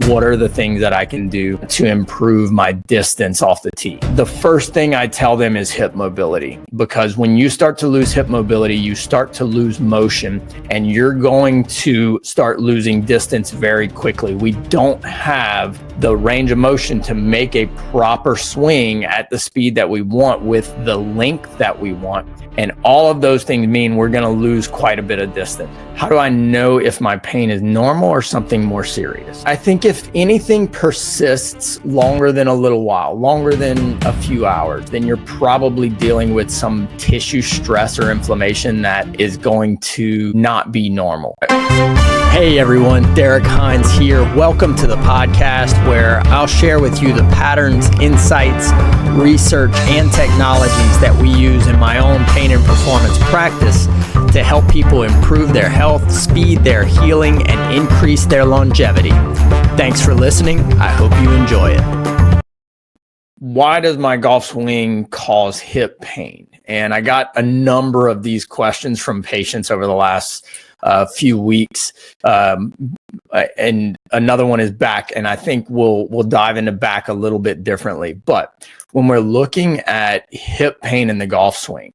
what are the things that I can do to improve my distance off the tee? The first thing I tell them is hip mobility, because when you start to lose hip mobility, you start to lose motion and you're going to start losing distance very quickly. We don't have the range of motion to make a proper swing at the speed that we want with the length that we want. And all of those things mean we're going to lose quite a bit of distance. How do I know if my pain is normal or something more serious? I think if anything persists longer than a little while, longer than a few hours, then you're probably dealing with some tissue stress or inflammation that is going to not be normal. Hey everyone, Derek Hines here. Welcome to the podcast where I'll share with you the patterns, insights, research, and technologies that we use in my own pain and performance practice to help people improve their health, speed their healing, and increase their longevity. Thanks for listening. I hope you enjoy it. Why does my golf swing cause hip pain? And I got a number of these questions from patients over the last few weeks, and another one is back, and I think we'll dive into back a little bit differently. But when we're looking at hip pain in the golf swing,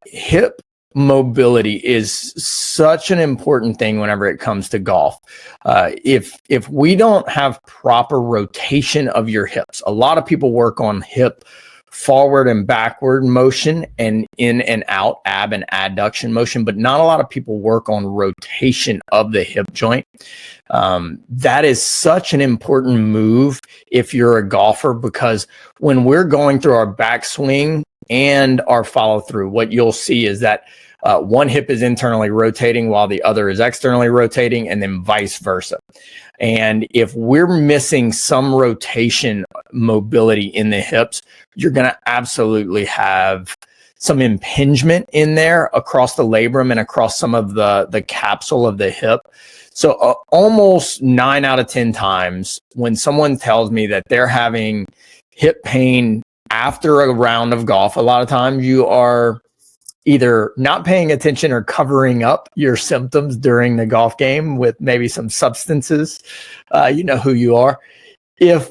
hip mobility is such an important thing whenever it comes to golf. If we don't have proper rotation of your hips, a lot of people work on hip forward and backward motion and in and out, ab and adduction motion, but not a lot of people work on rotation of the hip joint. That is such an important move if you're a golfer, because when we're going through our backswing and our follow through, what you'll see is that one hip is internally rotating while the other is externally rotating, and then vice versa. And if we're missing some rotation mobility in the hips, you're going to absolutely have some impingement in there across the labrum and across some of the capsule of the hip. So almost 9 out of 10 times when someone tells me that they're having hip pain after a round of golf, a lot of times you are either not paying attention or covering up your symptoms during the golf game with maybe some substances. You know who you are. If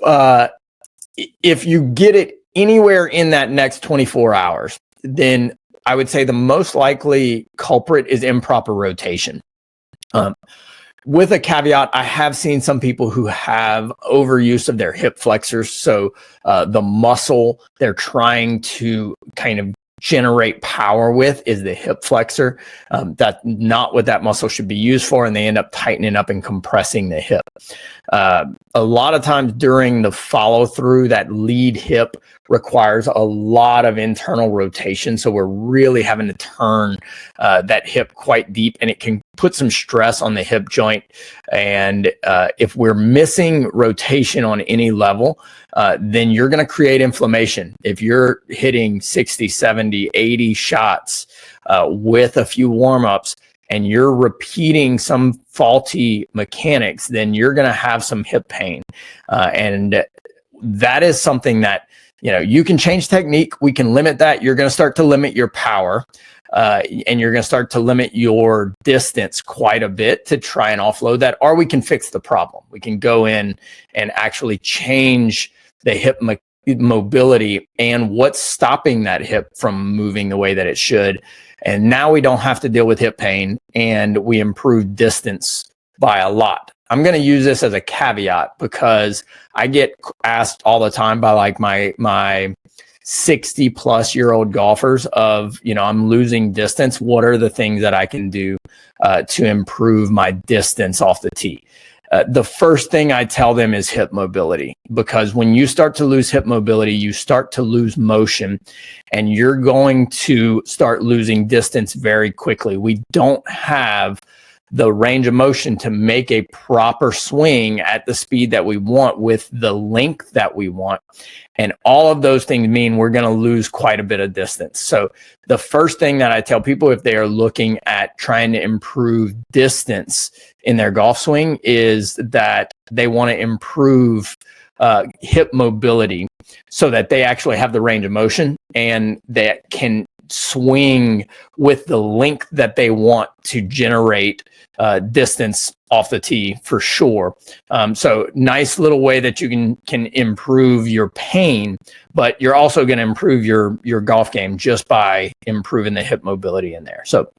you get it anywhere in that next 24 hours, then I would say the most likely culprit is improper rotation. With a caveat, I have seen some people who have overuse of their hip flexors. So the muscle they're trying to kind of generate power with is the hip flexor. That's not what that muscle should be used for, and they end up tightening up and compressing the hip. A lot of times during the follow through, that lead hip requires a lot of internal rotation, so we're really having to turn that hip quite deep, and it can put some stress on the hip joint. And if we're missing rotation on any level, then you're going to create inflammation. If you're hitting 60, 70, 80 shots with a few warm-ups and you're repeating some faulty mechanics, then you're going to have some hip pain. And that is something that, you can change technique. We can limit that. You're going to start to limit your power. And you're going to start to limit your distance quite a bit to try and offload that, or we can fix the problem. We can go in and actually change the hip mobility and what's stopping that hip from moving the way that it should. And now we don't have to deal with hip pain, and we improve distance by a lot. I'm going to use this as a caveat because I get asked all the time by like my 60 plus year old golfers of, I'm losing distance. What are the things that I can do to improve my distance off the tee? The first thing I tell them is hip mobility, because when you start to lose hip mobility, you start to lose motion and you're going to start losing distance very quickly. We don't have the range of motion to make a proper swing at the speed that we want with the length that we want. And all of those things mean we're going to lose quite a bit of distance. So the first thing that I tell people if they are looking at trying to improve distance in their golf swing is that they want to improve hip mobility so that they actually have the range of motion and they can swing with the length that they want to generate distance off the tee for sure. So nice little way that you can improve your pain, but you're also going to improve your golf game just by improving the hip mobility in there. So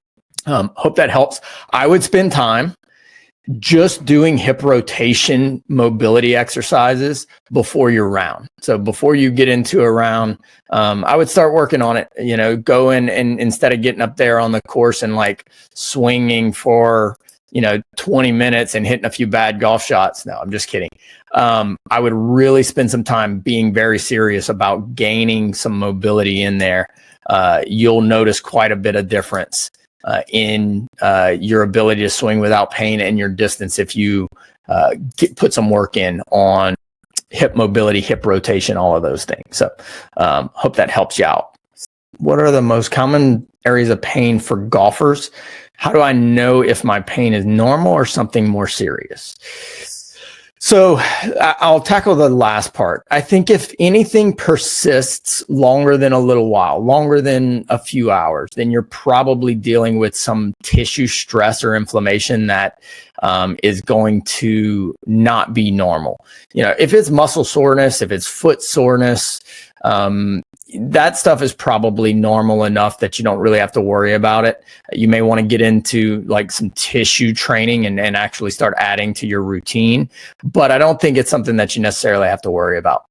hope that helps. I would spend time just doing hip rotation mobility exercises before your round. So before you get into a round, I would start working on it, go in and instead of getting up there on the course and like swinging for, 20 minutes and hitting a few bad golf shots. No, I'm just kidding. I would really spend some time being very serious about gaining some mobility in there. You'll notice quite a bit of difference in your ability to swing without pain and your distance if you put some work in on hip mobility, hip rotation, all of those things. So hope that helps you out. What are the most common areas of pain for golfers? How do I know if my pain is normal or something more serious? So I'll tackle the last part. I think if anything persists longer than a little while, longer than a few hours, then you're probably dealing with some tissue stress or inflammation that is going to not be normal. If it's muscle soreness, if it's foot soreness, that stuff is probably normal enough that you don't really have to worry about it. You may want to get into like some tissue training and actually start adding to your routine, but I don't think it's something that you necessarily have to worry about.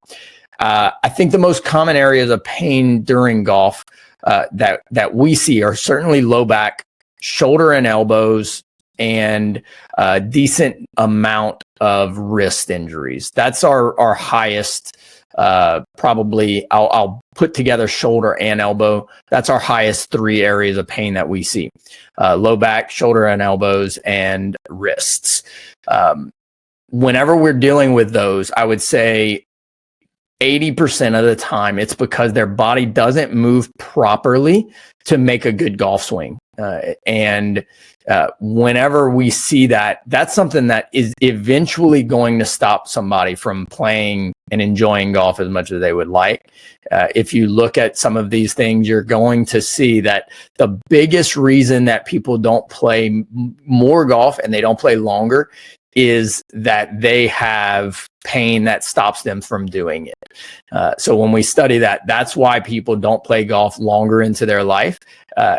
I think the most common areas of pain during golf that we see are certainly low back, shoulder and elbows, and a decent amount of wrist injuries. That's our highest. Probably I'll put together shoulder and elbow. That's our highest 3 areas of pain that we see. Low back, shoulder and elbows, and wrists. Whenever we're dealing with those, I would say 80% of the time it's because their body doesn't move properly to make a good golf swing. Whenever we see that, that's something that is eventually going to stop somebody from playing and enjoying golf as much as they would like. If you look at some of these things, you're going to see that the biggest reason that people don't play more golf and they don't play longer is that they have pain that stops them from doing it. So when we study that, that's why people don't play golf longer into their life.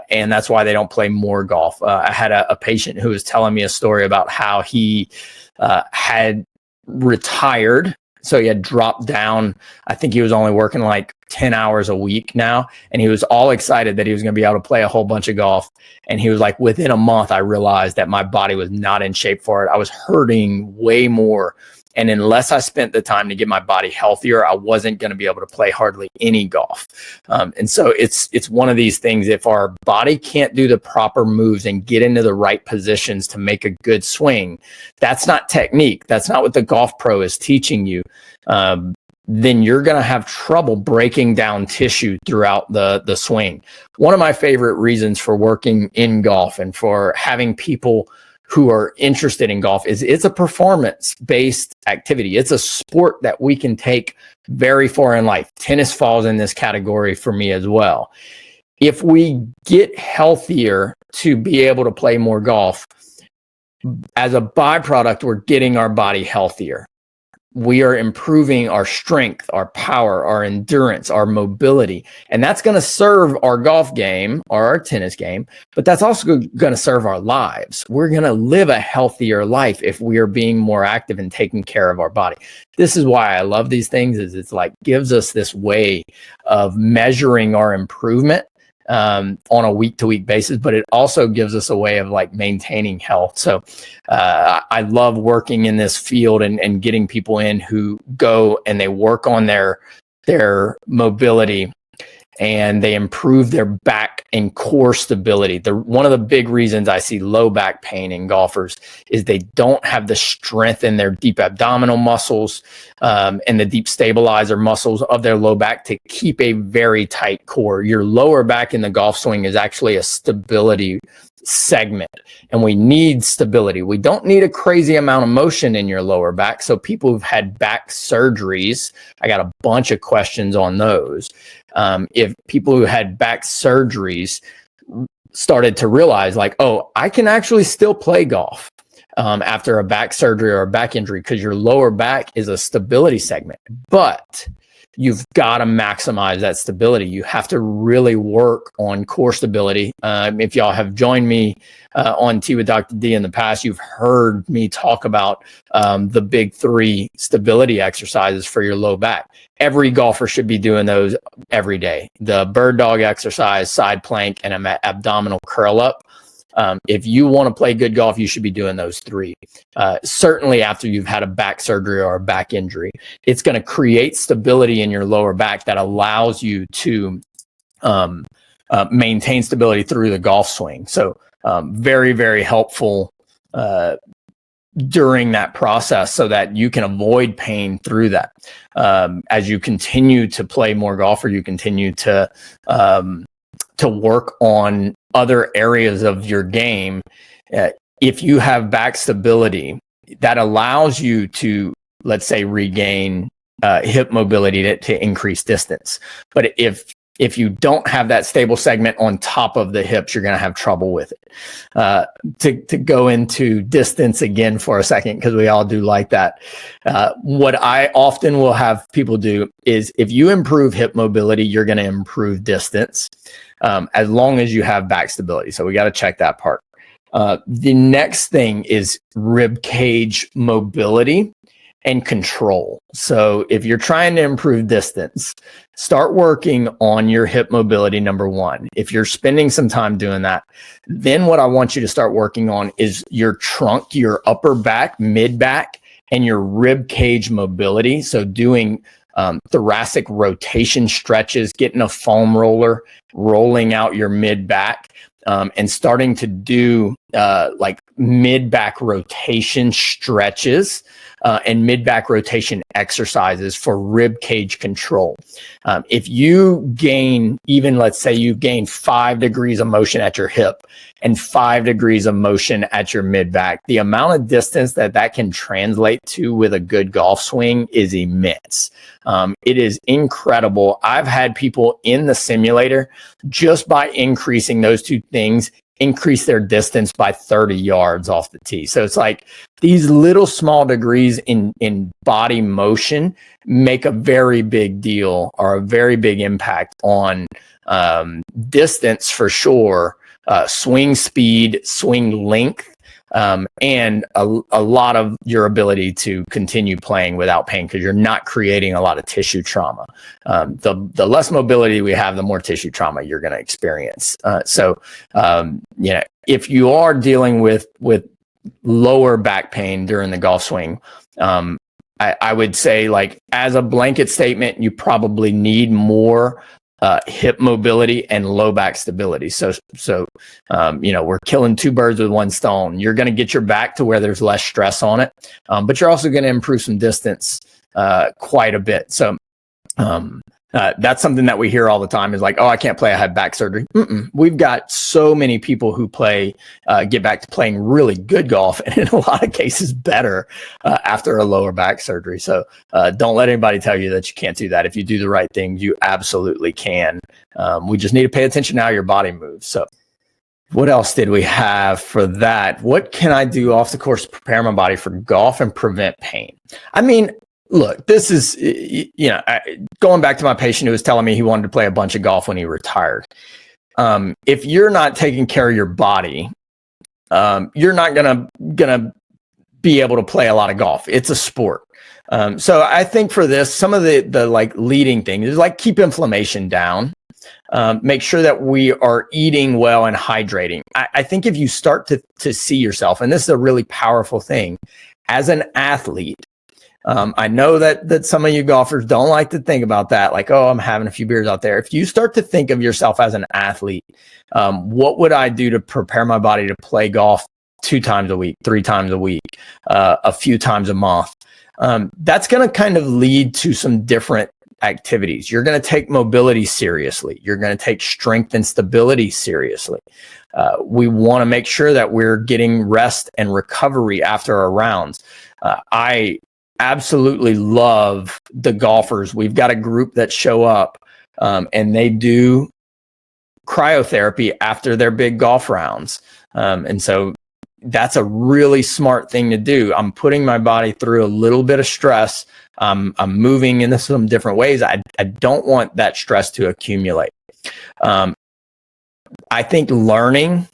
And that's why they don't play more golf. I had a patient who was telling me a story about how he had retired. So he had dropped down. I think he was only working like 10 hours a week now. And he was all excited that he was going to be able to play a whole bunch of golf. And he was like, within a month, I realized that my body was not in shape for it. I was hurting way more. And unless I spent the time to get my body healthier, I wasn't going to be able to play hardly any golf. And so it's one of these things. If our body can't do the proper moves and get into the right positions to make a good swing, that's not technique. That's not what the golf pro is teaching you. Then you're going to have trouble breaking down tissue throughout the swing. One of my favorite reasons for working in golf and for having people who are interested in golf is it's a performance-based activity. It's a sport that we can take very far in life. Tennis falls in this category for me as well. If we get healthier to be able to play more golf, as a byproduct, we're getting our body healthier. We are improving our strength, our power, our endurance, our mobility. And that's going to serve our golf game or our tennis game, but that's also going to serve our lives. We're going to live a healthier life if we are being more active and taking care of our body. This is why I love these things, is it's like gives us this way of measuring our improvement on a week-to-week basis, but it also gives us a way of like maintaining health. So I love working in this field and getting people in who go and they work on their mobility and they improve their back and core stability. One of the big reasons I see low back pain in golfers is they don't have the strength in their deep abdominal muscles and the deep stabilizer muscles of their low back to keep a very tight core. Your lower back in the golf swing is actually a stability segment, and we need stability. We don't need a crazy amount of motion in your lower back. So people who've had back surgeries, I got a bunch of questions on those. If people who had back surgeries started to realize like, oh, I can actually still play golf. after a back surgery or a back injury, because your lower back is a stability segment. But you've got to maximize that stability. You have to really work on core stability. If y'all have joined me on Tea with Dr. D in the past, you've heard me talk about the big 3 stability exercises for your low back. Every golfer should be doing those every day. The bird dog exercise, side plank, and abdominal curl up. If you want to play good golf, you should be doing those 3. Certainly after you've had a back surgery or a back injury, it's going to create stability in your lower back that allows you to maintain stability through the golf swing. So very, very helpful during that process so that you can avoid pain through that. As you continue to play more golf, or you continue to work on other areas of your game, if you have back stability, that allows you to, let's say, regain hip mobility to increase distance. But if you don't have that stable segment on top of the hips, you're going to have trouble with it. To go into distance again for a second, because we all do like that. What I often will have people do is, if you improve hip mobility, you're going to improve distance, as long as you have back stability. So we got to check that part. The next thing is rib cage mobility and control. So if you're trying to improve distance, start working on your hip mobility, number 1. If you're spending some time doing that, then what I want you to start working on is your trunk, your upper back, mid back, and your rib cage mobility. So doing thoracic rotation stretches, getting a foam roller, rolling out your mid back, and starting to do like mid back rotation stretches and mid back rotation exercises for rib cage control. If you gain, even let's say you gain 5 degrees of motion at your hip and 5 degrees of motion at your mid back, the amount of distance that can translate to with a good golf swing is immense. It is incredible. I've had people in the simulator, just by increasing those 2 things, increase their distance by 30 yards off the tee. So it's like these little small degrees in body motion make a very big deal, or a very big impact on distance for sure, swing speed, swing length, and a lot of your ability to continue playing without pain, because you're not creating a lot of tissue trauma. The less mobility we have, the more tissue trauma you're going to experience. So if you are dealing with lower back pain during the golf swing, I would say, like, as a blanket statement, you probably need more hip mobility and low back stability. So we're killing 2 birds with 1 stone. You're going to get your back to where there's less stress on it, but you're also going to improve some distance quite a bit. So that's something that we hear all the time, is like, oh, I can't play, I had back surgery. We've got so many people who get back to playing really good golf, and in a lot of cases better after a lower back surgery. So don't let anybody tell you that you can't do that. If you do the right things, you absolutely can. We just need to pay attention to how your body moves. So what else did we have for that? What can I do off the course to prepare my body for golf and prevent pain? I mean, look, this is, going back to my patient who was telling me he wanted to play a bunch of golf when he retired. If you're not taking care of your body, you're not gonna be able to play a lot of golf. It's a sport. So I think for this, some of the like leading things is like keep inflammation down. Make sure that we are eating well and hydrating. I think if you start to see yourself, and this is a really powerful thing, as an athlete. I know that some of you golfers don't like to think about that, like, oh, I'm having a few beers out there. If you start to think of yourself as an athlete, what would I do to prepare my body to play golf 2 times a week, 3 times a week, a few times a month? That's going to kind of lead to some different activities. You're going to take mobility seriously. You're going to take strength and stability seriously. We want to make sure that we're getting rest and recovery after our rounds. I absolutely love the golfers. We've got a group that show up and they do cryotherapy after their big golf rounds. And so that's a really smart thing to do. I'm putting my body through a little bit of stress. I'm moving in some different ways. I don't want that stress to accumulate. I think learning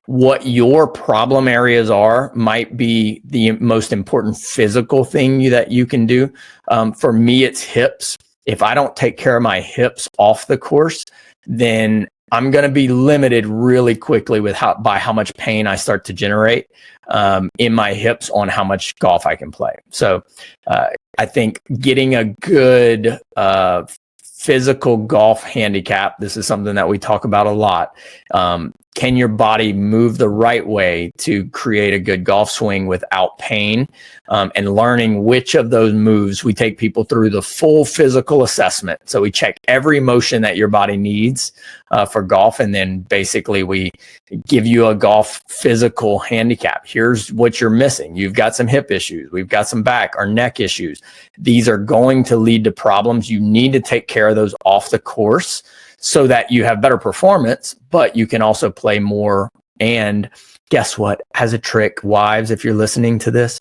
what your problem areas are might be the most important physical thing that you can do. For me, it's hips. If I don't take care of my hips off the course, then I'm going to be limited really quickly by how much pain I start to generate in my hips on how much golf I can play. So I think getting a good physical golf handicap, this is something that we talk about a lot. Can your body move the right way to create a good golf swing without pain? And learning which of those moves, we take people through the full physical assessment. So we check every motion that your body needs for golf. And then basically we give you a golf physical handicap. Here's what you're missing. You've got some hip issues. We've got some back or neck issues. These are going to lead to problems. You need to take care of those off the course so that you have better performance, but you can also play more. And guess what? As a trick, wives, if you're listening to this,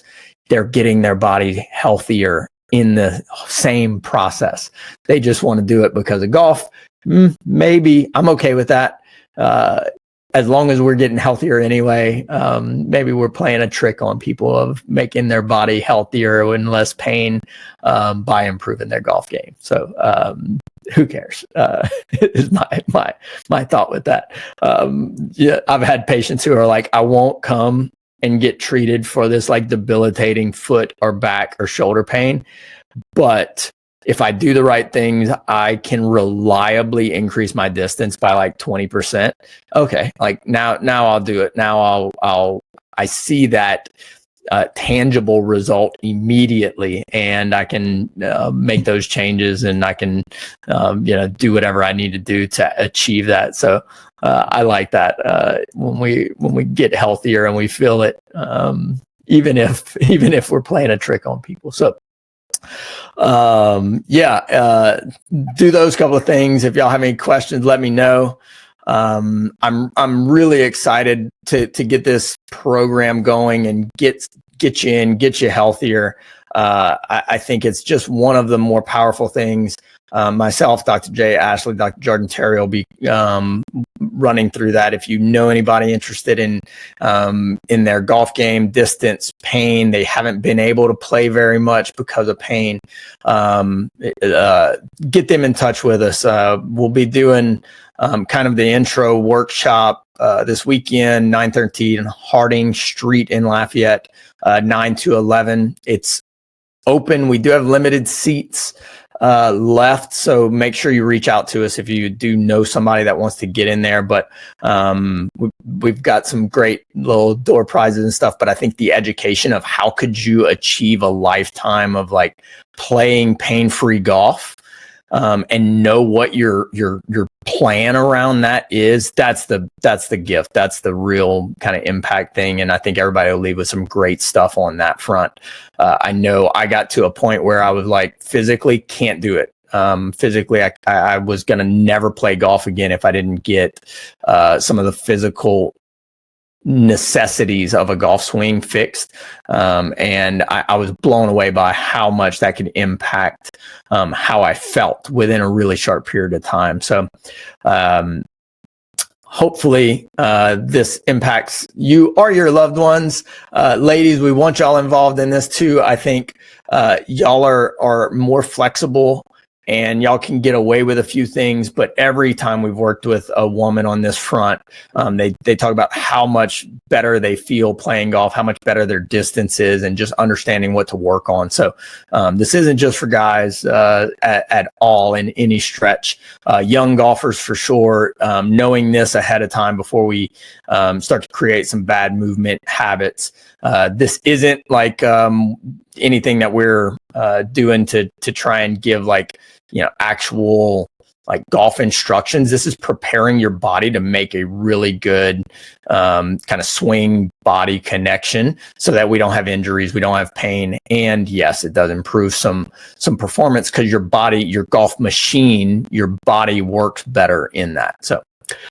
they're getting their body healthier in the same process. They just want to do it because of golf. Maybe I'm okay with that. As long as we're getting healthier anyway, maybe we're playing a trick on people of making their body healthier and less pain by improving their golf game. So who cares? Is my thought with that. Yeah, I've had patients who are like, I won't come and get treated for this like debilitating foot or back or shoulder pain, but if I do the right things, I can reliably increase my distance by like 20%. Okay, like now I'll do it. Now I see that tangible result immediately, and I can make those changes, and I can do whatever I need to do to achieve that. So I like that when we get healthier and we feel it, even if we're playing a trick on people. So do those couple of things. If y'all have any questions, let me know. I'm really excited to get this program going and get you in, get you healthier. I think it's just one of the more powerful things. Myself, Dr. Jay Ashley, Dr. Jordan Terry will be running through that. If you know anybody interested in their golf game, distance, pain, they haven't been able to play very much because of pain, get them in touch with us. We'll be doing kind of the intro workshop this weekend, 9:13 Harding Street in Lafayette, 9 to 11. It's open. We do have limited seats left, so make sure you reach out to us if you do know somebody that wants to get in there. But we've got some great little door prizes and stuff, but I think the education of how could you achieve a lifetime of like playing pain-free golf and know what your plan around that is, that's the gift. That's the real kind of impact thing. And I think everybody will leave with some great stuff on that front. I know I got to a point where I was like, physically can't do it. Physically, I was going to never play golf again if I didn't get some of the physical necessities of a golf swing fixed. And I was blown away by how much that could impact how I felt within a really short period of time. So hopefully this impacts you or your loved ones. Ladies, we want y'all involved in this too. I think y'all are more flexible and y'all can get away with a few things, but every time we've worked with a woman on this front, they talk about how much better they feel playing golf, how much better their distance is, and just understanding what to work on. So this isn't just for guys at all in any stretch. Young golfers for sure, knowing this ahead of time before we start to create some bad movement habits. This isn't like anything that we're doing to try and give like, actual like golf instructions. This is preparing your body to make a really good kind of swing body connection so that we don't have injuries, we don't have pain. And yes, it does improve some performance because your body, your golf machine, your body works better in that. So